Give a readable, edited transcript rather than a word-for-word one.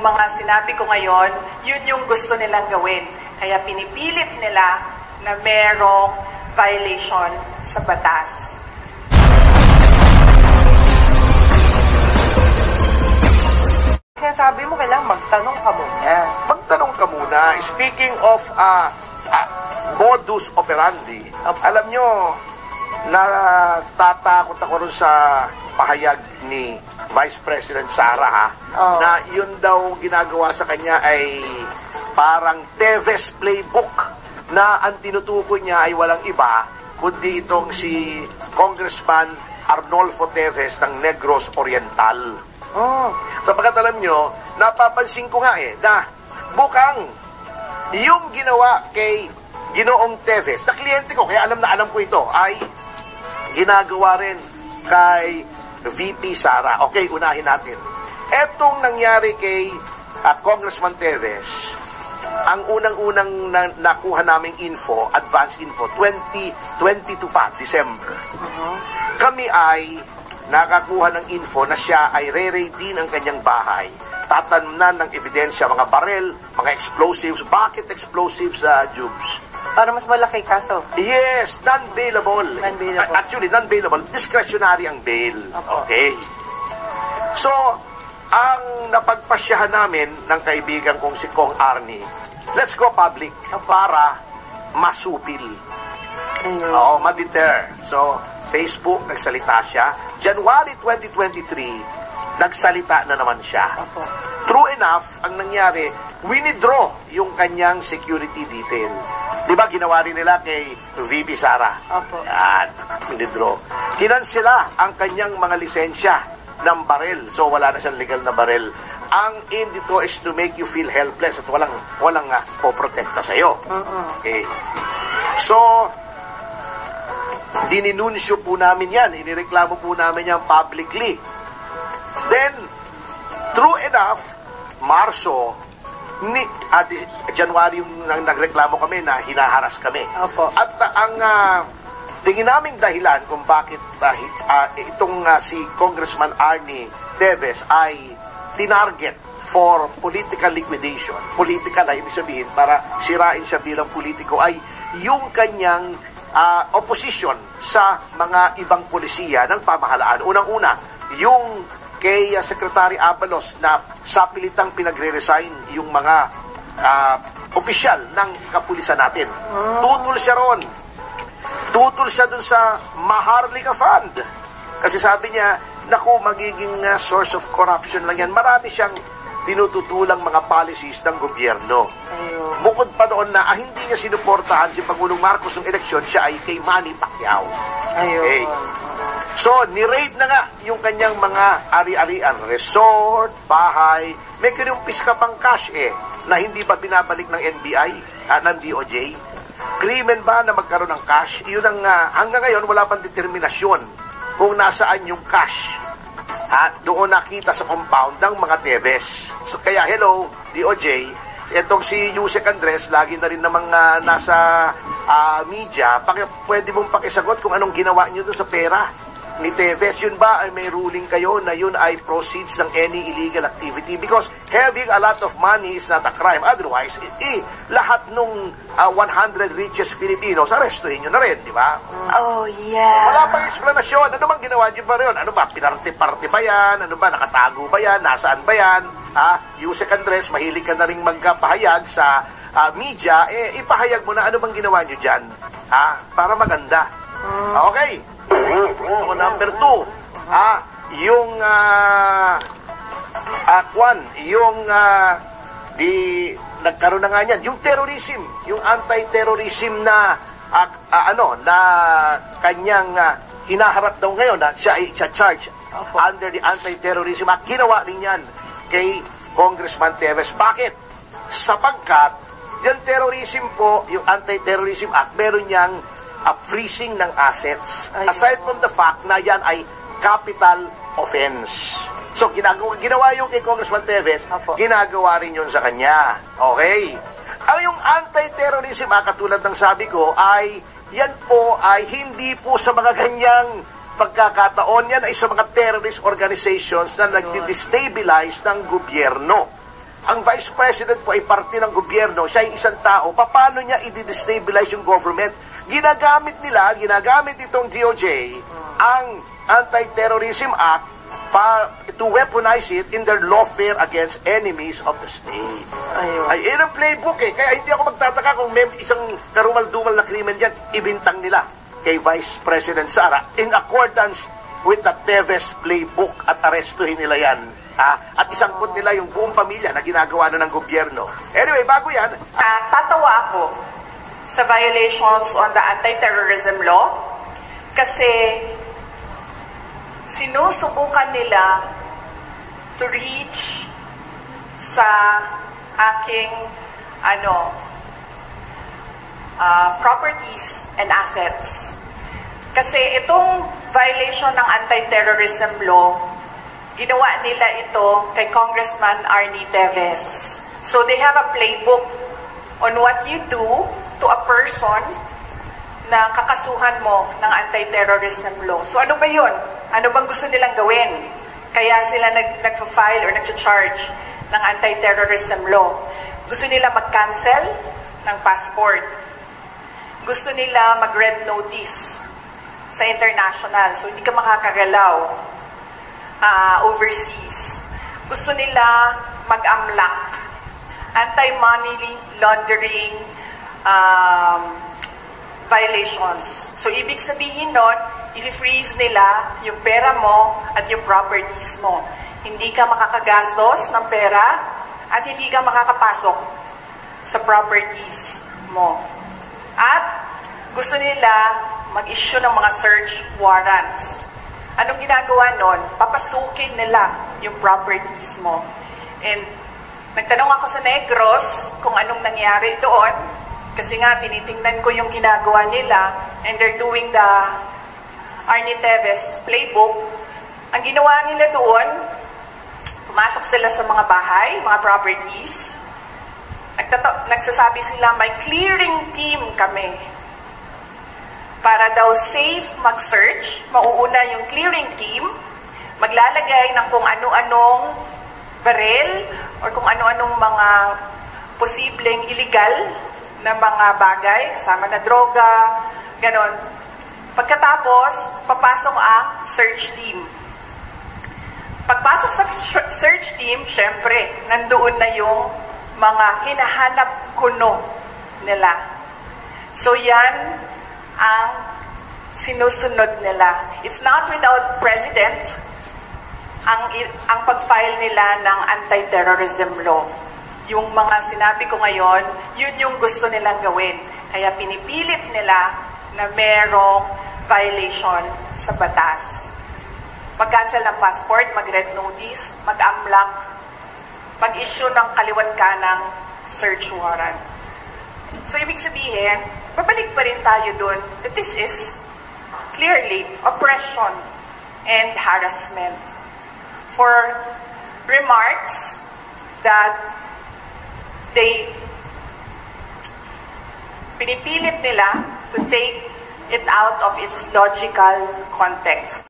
mga sinabi ko ngayon, yun yung gusto nilang gawin. Kaya pinipilit nila na merong violation sa batas. Sinasabi mo, kailangan magtanong ka muna. Magtanong ka muna. Speaking of modus operandi, alam nyo, natatakot ako rin sa pahayag ni Vice President Sara na yun daw ginagawa sa kanya ay parang Teves playbook na ang tinutukoy niya ay walang iba kundi itong si Congressman Arnolfo Teves ng Negros Oriental. Sapagkat alam nyo, napapansin ko nga na bukang yung ginawa kay Ginoong Teves, na kliyente ko, kaya alam na alam ko ito, ay ginagawa rin kay VP Sara. Okay, unahin natin. Etong nangyari kay Congressman Teves, ang unang-unang nakuha naming info, advance info, 2022 pa, December. Kami ay nakakuha ng info na siya ay re-raid din ang kanyang bahay. Tatannan ng ebidensya, mga barel, mga explosives. Bakit explosives, Jubes? Para mas malaki kaso. Yes, non-bailable. Actually, non-bailable. Discretionary ang bail. Okay. So, ang napagpasyahan namin ng kaibigan kong si Kong Arnie, let's go public para masupil. Oo, ma-deter. So, Facebook, nagsalita siya. January 2023, nagsalita na naman siya. True enough, ang nangyari, winidraw yung kanyang security detail. Di ba ginawa rin nila kay VP Sara? Yan, winidraw. Kinansela ang kanyang mga lisensya ng barel. So, wala na siyang legal na barel. Ang aim dito is to make you feel helpless at walang poprotekta sa'yo. Okay. So, dininunsyo po namin yan. Inireklamo po namin yan publicly. Then, true enough, Marso, January yung nagreklamo kami na hinaharas kami. At ang tingin naming dahilan kung bakit itong si Congressman Arnie Teves ay tinarget for political liquidation. Political ay ibig sabihin para sirain siya bilang politiko ay yung kanyang opposition sa mga ibang polisiya ng pamahalaan. Unang-una, yung kay Secretary Abalos na sa pilitang pinagre-resign yung mga opisyal ng kapulisan natin. Tutol siya ron. Tutol siya dun sa Maharlika Fund. Kasi sabi niya, naku, magiging source of corruption lang yan. Marami siyang tinututulang mga policies ng gobyerno. Bukod pa doon na hindi niya sinuportahan si Pangulong Marcos ng eleksyon, siya ay kay Manny Pacquiao. Okay. So, ni-raid na nga yung kanyang mga ari-arian, resort, bahay. May kinumpis ka pang cash na hindi pa binabalik ng NBI, ng DOJ. Krimen ba na magkaroon ng cash? Yun ang, hanggang ngayon, wala pang determinasyon kung nasaan yung cash. Doon nakita sa compound ng mga Teves. So, kaya, hello, DOJ, etong si Yusek Andres, lagi na rin namang nasa media, pwede mong pakisagot kung anong ginawa nyo doon sa pera ni Teves. Yun ba ay may ruling kayo na yun ay proceeds ng any illegal activity? Because having a lot of money is not a crime. Otherwise, lahat nung 100 richest Filipinos, arrestuhin nyo na rin, di ba? Wala pang explanasyon. Ano bang ginawa nyo ba rin? Ano ba? Pinarte-parte ba yan? Ano ba? Nakatago ba yan? Nasaan ba yan? Yusek Andres, mahilig ka na rin magpahayag sa media, ipahayag mo na ano bang ginawa nyo dyan. Para maganda. Okay. Number 2, yung nagkaroon na nga niyan, yung terrorism, yung anti-terrorism na na kanyang hinaharap daw ngayon na siya ay charge under the Anti-Terrorism Act. Ginawa rin yan kay Congressman Teves. Bakit? Sapagkat yung terrorism po, yung Anti-Terrorism Act, meron niyang freezing ng assets. Aside from the fact na yan ay capital offense. So, ginawa yung kay Congressman Teves, ginagawa rin yun sa kanya. Okay? Ang yung Anti-Terrorism Act, katulad ng sabi ko, ay yan po ay hindi po sa mga ganyang pagkakataon. Yan ay sa mga terrorist organizations na nag-destabilize ng gobyerno. ang Vice President po ay parte ng gobyerno, siya ay isang tao, paano niya i-destabilize yung government? Ginagamit itong DOJ, ang Anti-Terrorism Act, to weaponize it in their lawfare against enemies of the state. Ay, yun ang playbook eh. Kaya hindi ako magtataka kung may isang karumal-dumal na krimen dyan, ibintang nila kay Vice President Sara in accordance with the Teves playbook at arestuhin nila yan. At isangkot nila yung buong pamilya na ginagawa na ng gobyerno. Anyway, bago yan, tatawa ako sa violations on the anti-terrorism law kasi sinusubukan nila to reach sa aking properties and assets. Kasi itong violation ng anti-terrorism law, ginawa nila ito kay Congressman Arnie Teves. So they have a playbook on what you do to a person na kakasuhan mo ng anti-terrorism law. So ano ba yun? Ano bang gusto nilang gawin? Kaya sila nag-file or nag-charge ng anti-terrorism law. Gusto nila mag-cancel ng passport. Gusto nila mag-red notice sa international. So hindi ka makakagalaw overseas. Gusto nila mag-amlak. Anti-money laundering violations. So, ibig sabihin nun, i-freeze nila yung pera mo at yung properties mo. Hindi ka makakagastos ng pera at hindi ka makakapasok sa properties mo. At gusto nila mag-issue ng mga search warrants. Anong ginagawa nun? Papasukin nila yung properties mo. And nagtanong ako sa Negros kung anong nangyari doon. Kasi nga, tinitingnan ko yung ginagawa nila and they're doing the Arnie Teves playbook. Ang ginawa nila doon, pumasok sila sa mga bahay, mga properties. Nagsasabi sila, may clearing team kami. Para daw safe mag-search, mauuna yung clearing team, maglalagay ng kung ano-anong baril or kung ano-anong mga posibleng illegal na mga bagay, kasama na droga, ganon. Pagkatapos, papasok ang search team. Pagpasok sa search team, syempre, nandoon na yung mga hinahanap kuno nila. So yan ang sinusunod nila. It's not without precedent ang pag-file nila ng anti-terrorism law. Yung mga sinabi ko ngayon, yun yung gusto nilang gawin. Kaya pinipilit nila na merong violation sa batas. Mag-cancel ng passport, mag-red notice, mag-amlak, mag-issue ng kaliwat kanang search warrant. So, ibig sabihin, babalik pa rin tayo dun that this is clearly oppression and harassment for remarks that pinipilit nila to take it out of its logical context.